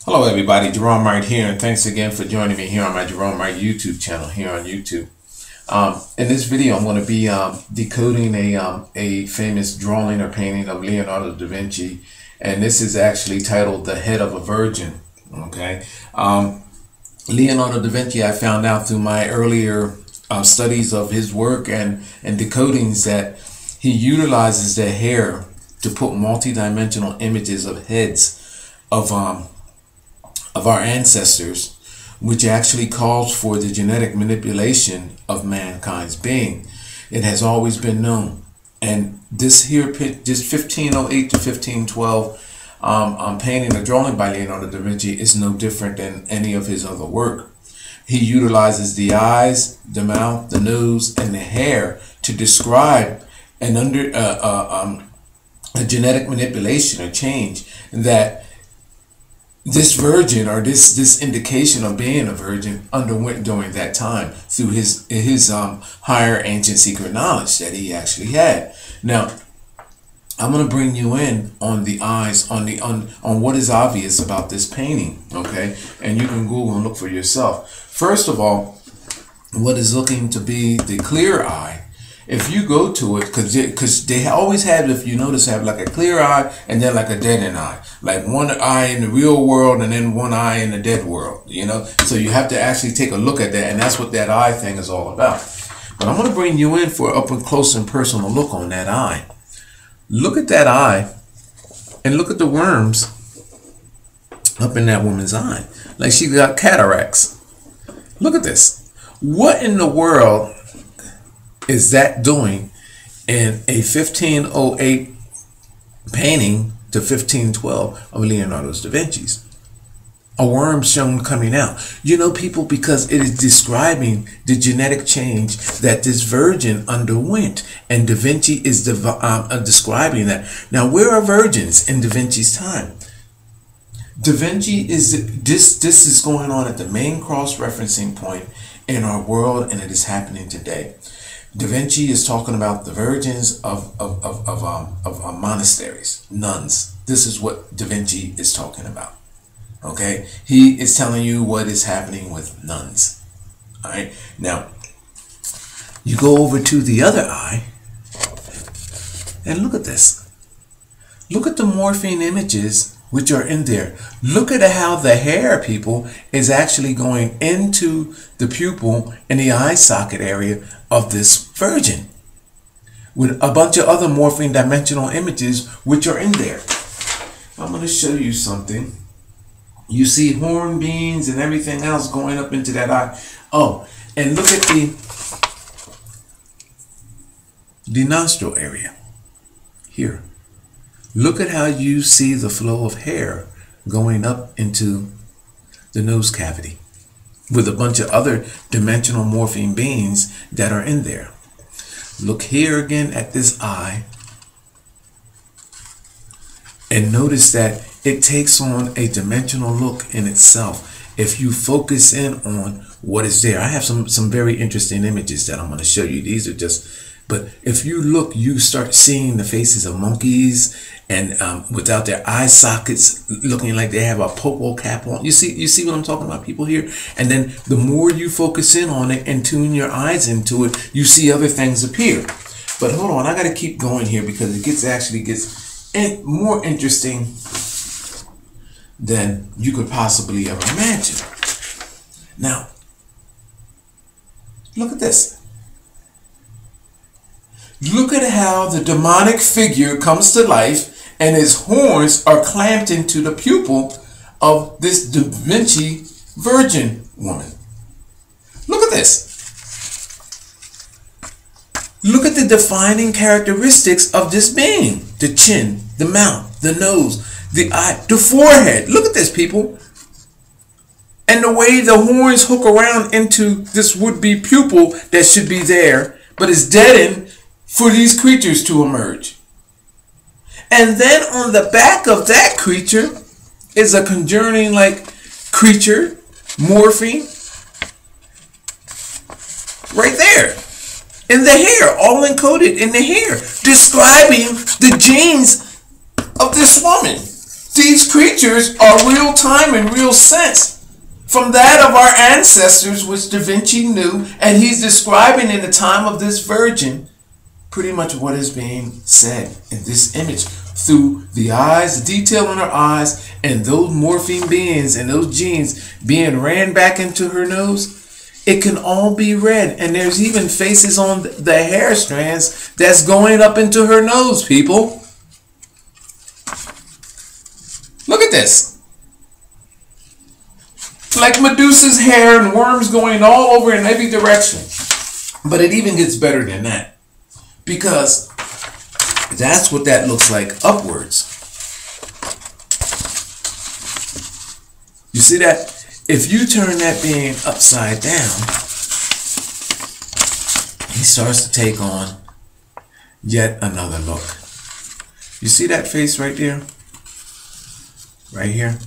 Hello everybody, Gerone Wright here, and thanks again for joining me here on my Gerone Wright YouTube channel here on YouTube. In this video, I'm going to be decoding a famous drawing or painting of Leonardo da Vinci, and this is actually titled "The Head of a Virgin." Okay, Leonardo da Vinci, I found out through my earlier studies of his work and decodings that he utilizes the hair to put multi-dimensional images of heads of our ancestors, which actually calls for the genetic manipulation of mankind's being. It has always been known. And this here, this 1508 to 1512 painting or drawing by Leonardo da Vinci is no different than any of his other work. He utilizes the eyes, the mouth, the nose, and the hair to describe an a genetic manipulation or change that this virgin, or this indication of being a virgin, underwent during that time through his higher ancient secret knowledge that he actually had. Now, I'm going to bring you in on the eyes, on what is obvious about this painting, okay? And you can Google and look for yourself. First of all, what is looking to be the clear eye, if you go to it, because they always have, if you notice, have like a clear eye and then like a deadened eye, like one eye in the real world and then one eye in the dead world, you know. So you have to actually take a look at that, and that's what that eye thing is all about. But I'm going to bring you in for an up and close and personal look on that eye. Look at that eye and look at the worms up in that woman's eye, like she got cataracts. Look at this. What in the world is that doing in a 1508 painting to 1512 of Leonardo da Vinci's? A worm shown coming out. You know, people, because it is describing the genetic change that this virgin underwent, and Da Vinci is describing that. Now, where are virgins in Da Vinci's time? Da Vinci is this is going on at the main cross-referencing point in our world, and it is happening today. Da Vinci is talking about the virgins of monasteries, nuns. This is what Da Vinci is talking about. Okay, he is telling you what is happening with nuns. All right, now you go over to the other eye and look at this. Look at the morphine images which are in there. Look at how the hair, people, is actually going into the pupil and the eye socket area of this virgin, with a bunch of other morphine dimensional images which are in there. I'm going to show you something. You see hornbeams and everything else going up into that eye. Oh, and look at the nostril area here. Look at how you see the flow of hair going up into the nose cavity with a bunch of other dimensional morphine beings that are in there. Look here again at this eye and notice that it takes on a dimensional look in itself if you focus in on what is there. I have some very interesting images that I'm going to show you. These are just, but if you look, you start seeing the faces of monkeys, and without their eye sockets, looking like they have a pupil cap on. You see what I'm talking about, people, here? And then the more you focus in on it and tune your eyes into it, you see other things appear. But hold on, I got to keep going here because it actually gets more interesting than you could possibly ever imagine. Now, look at this. Look at how the demonic figure comes to life and his horns are clamped into the pupil of this Da Vinci virgin woman. Look at this. Look at the defining characteristics of this being. The chin, the mouth, the nose, the eye, the forehead. Look at this, people. And the way the horns hook around into this would-be pupil that should be there, but is deadened for these creatures to emerge. And then on the back of that creature is a conjuring like creature, morphine, right there. In the hair, all encoded in the hair, describing the genes of this woman. These creatures are real time and real sense from that of our ancestors, which Da Vinci knew, and he's describing in the time of this virgin pretty much what is being said in this image through the eyes, the detail in her eyes, and those morphine beings and those genes being ran back into her nose. It can all be read, and there's even faces on the hair strands that's going up into her nose, people. Look at this. Like Medusa's hair and worms going all over in every direction. But it even gets better than that, because that's what that looks like upwards. You see that? If you turn that being upside down, he starts to take on yet another look. You see that face right there? Right here?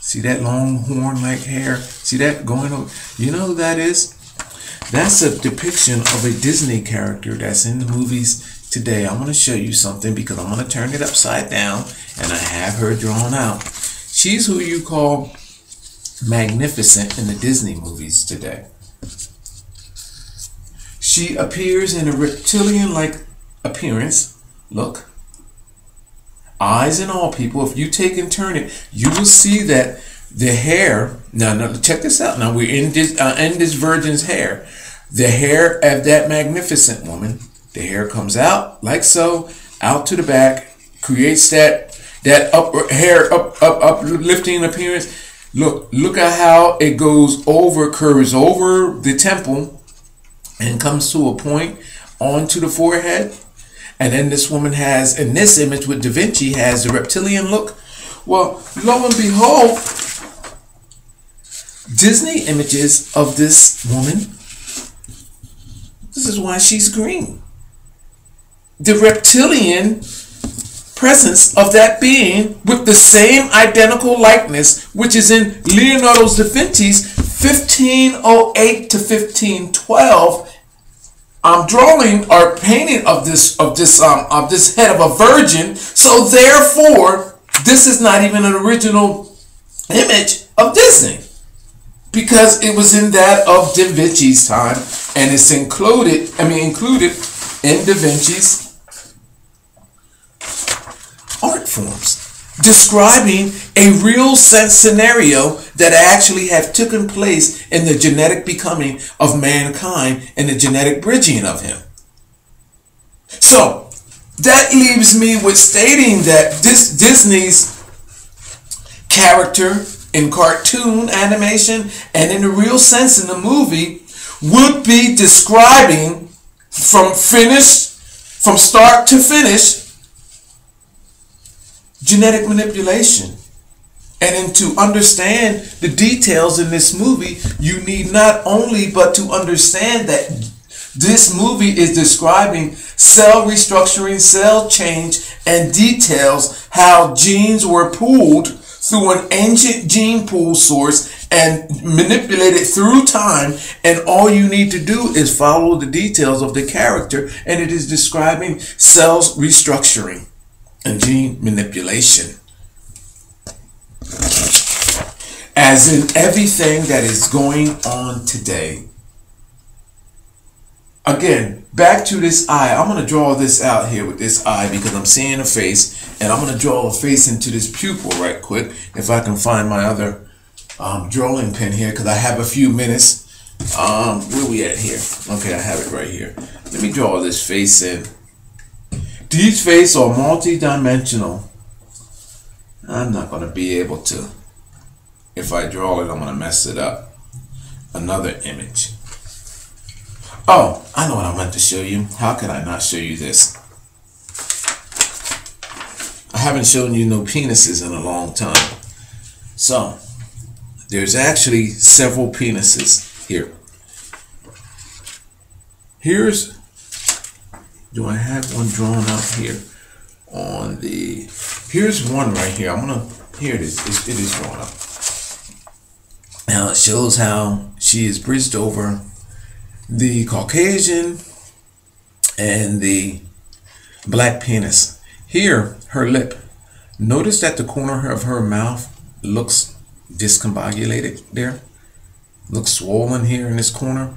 See that long horn-like hair? See that going over? You know who that is? That's a depiction of a Disney character that's in the movies today. I'm going to show you something because I'm going to turn it upside down, and I have her drawn out. She's who you call Magnificent in the Disney movies today. She appears in a reptilian-like appearance. Look. Eyes and all, people. If you take and turn it, you will see that the hair. Now check this out. Now we're in this virgin's hair. The hair of that magnificent woman. The hair comes out like so, out to the back, creates that uplifting appearance. Look at how it goes over, curves over the temple, and comes to a point onto the forehead. And then this woman has, in this image with Da Vinci, has the reptilian look. Well, lo and behold, Disney images of this woman. This is why she's green. The reptilian presence of that being with the same identical likeness, which is in Leonardo da Vinci's 1508 to 1512 drawing or painting of this head of a virgin. So therefore, this is not even an original image of Disney, because it was in that of Da Vinci's time, and it's included in Da Vinci's art forms, describing a real sense scenario that actually have taken place in the genetic becoming of mankind and the genetic bridging of him. So that leaves me with stating that this Disney's character in cartoon animation and in the real sense in the movie would be describing from start to finish genetic manipulation. And to understand the details in this movie, you need not only but to understand that this movie is describing cell restructuring, cell change, and details how genes were pulled through an ancient gene pool source and manipulated through time, and all you need to do is follow the details of the character, and it is describing cells restructuring and gene manipulation. As in everything that is going on today. Again, back to this eye. I'm going to draw this out here with this eye because I'm seeing a face, and I'm going to draw a face into this pupil right quick. If I can find my other drawing pen here, because I have a few minutes. Where we at here? Okay, I have it right here. Let me draw this face in. These faces are multi-dimensional. I'm not going to be able to. If I draw it, I'm going to mess it up. Another image. Oh, I know what I meant to show you. How could I not show you this? I haven't shown you no penises in a long time. So, there's actually several penises here. Do I have one drawn up here? Here's one right here. Here it is. It is drawn up. Now it shows how she is bridged over the Caucasian and the black penis. Here, her lip. Notice that the corner of her mouth looks discombobulated there. Looks swollen here in this corner.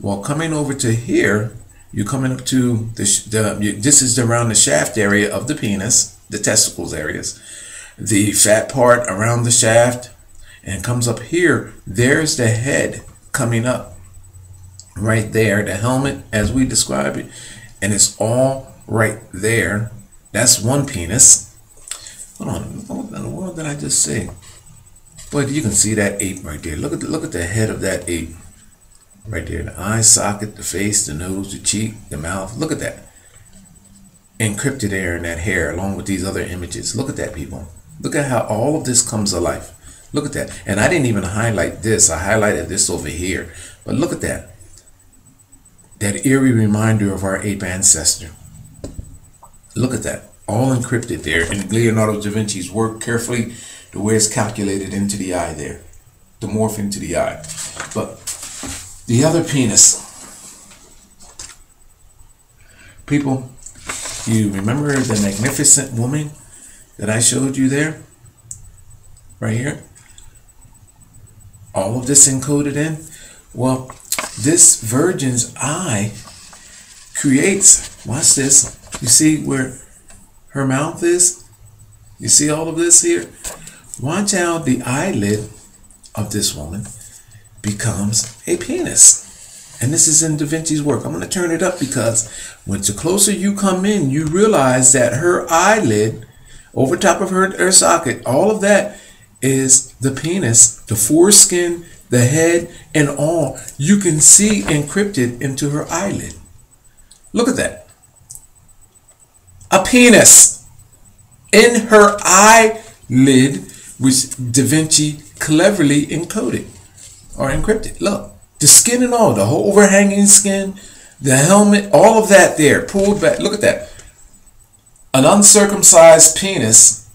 Well, coming over to here, you're coming up to this is around the shaft area of the penis, the testicles areas. The fat part around the shaft, and comes up here. There's the head coming up right there, the helmet as we describe it, and it's all right there. That's one penis. Hold on, what in the world did I just say? Boy, you can see that ape right there. Look at the head of that ape right there. The eye socket, the face, the nose, the cheek, the mouth. Look at that. Encrypted there in that hair, along with these other images. Look at that, people. Look at how all of this comes alive. Look at that. And I didn't even highlight this. I highlighted this over here. But look at that. That eerie reminder of our ape ancestor. Look at that. All encrypted there in Leonardo da Vinci's work, carefully the way it's calculated into the eye there. To morph into the eye. But the other penis. People, you remember the magnificent woman that I showed you there? Right here? All of this encoded in? Well, this virgin's eye creates, watch this. You see where her mouth is? You see all of this here? Watch how the eyelid of this woman becomes a penis. And this is in Da Vinci's work. I'm going to turn it up because when the closer you come in, you realize that her eyelid, over top of her socket, all of that is the penis, the foreskin, the head, and all you can see encrypted into her eyelid. Look at that. A penis in her eyelid, which Da Vinci cleverly encoded or encrypted. Look, the skin and all, the whole overhanging skin, the helmet, all of that there, pulled back. Look at that. An uncircumcised penis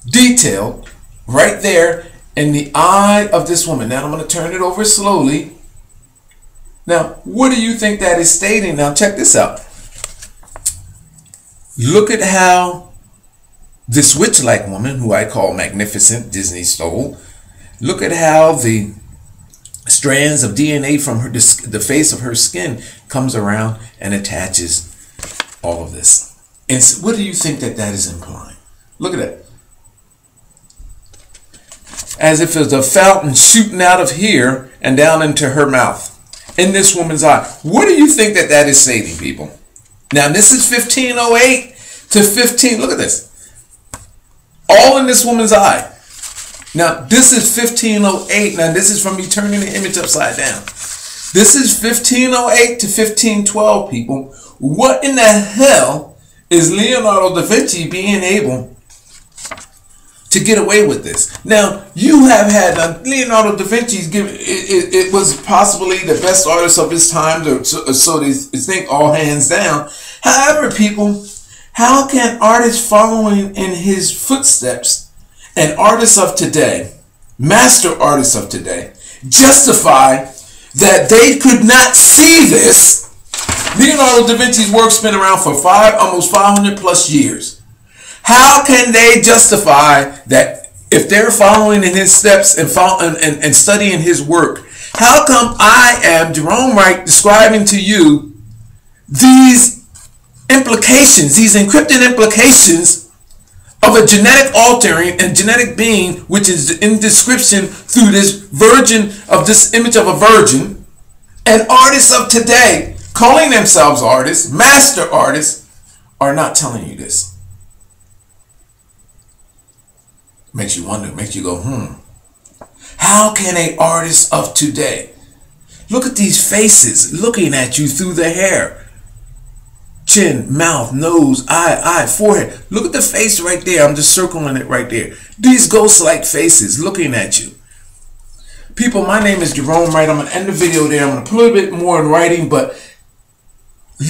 detailed right there in the eye of this woman. Now I'm going to turn it over slowly. Now, what do you think that is stating? Now check this out. Look at how this witch-like woman, who I call magnificent, Disney stole, look at how the strands of DNA from her, the face of her skin comes around and attaches all of this. And so what do you think that that is implying? Look at that. As if there's a fountain shooting out of here and down into her mouth. In this woman's eye. What do you think that that is stating, people? Now, this is 1508 to 15. Look at this. All in this woman's eye. Now, this is 1508. Now, this is from me turning the image upside down. This is 1508 to 1512, people. What in the hell is Leonardo da Vinci being able to get away with this? Now, you have had Leonardo da Vinci's given it was possibly the best artist of his time, so they think all hands down. However, people, how can artists following in his footsteps and artists of today, master artists of today, justify that they could not see this? Leonardo da Vinci's work's been around for almost 500 plus years. How can they justify that if they're following in his steps and studying his work? How come I am, Gerone Wright, describing to you these implications, these encrypted implications of a genetic altering and genetic being, which is in description through this virgin, of this image of a virgin, and artists of today, calling themselves artists, master artists, are not telling you this? Makes you wonder, makes you go, How can an artist of today, look at these faces looking at you through the hair, chin, mouth, nose, eye, forehead. Look at the face right there. I'm just circling it right there. These ghost-like faces looking at you. People, my name is Gerone Wright. I'm going to end the video there. I'm going to put a little bit more in writing, but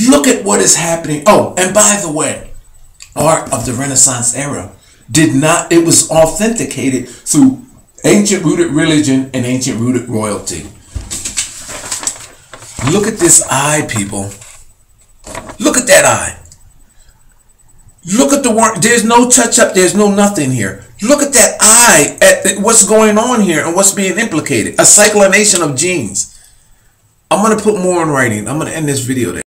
look at what is happening. Oh, and by the way, art of the Renaissance era it was authenticated through ancient rooted religion and ancient rooted royalty. Look at this eye, people. Look at at that eye. Look at the worm. There's no touch up. There's no nothing here. Look at that eye, at what's going on here and what's being implicated. A cyclination of genes. I'm going to put more in writing. I'm going to end this video there.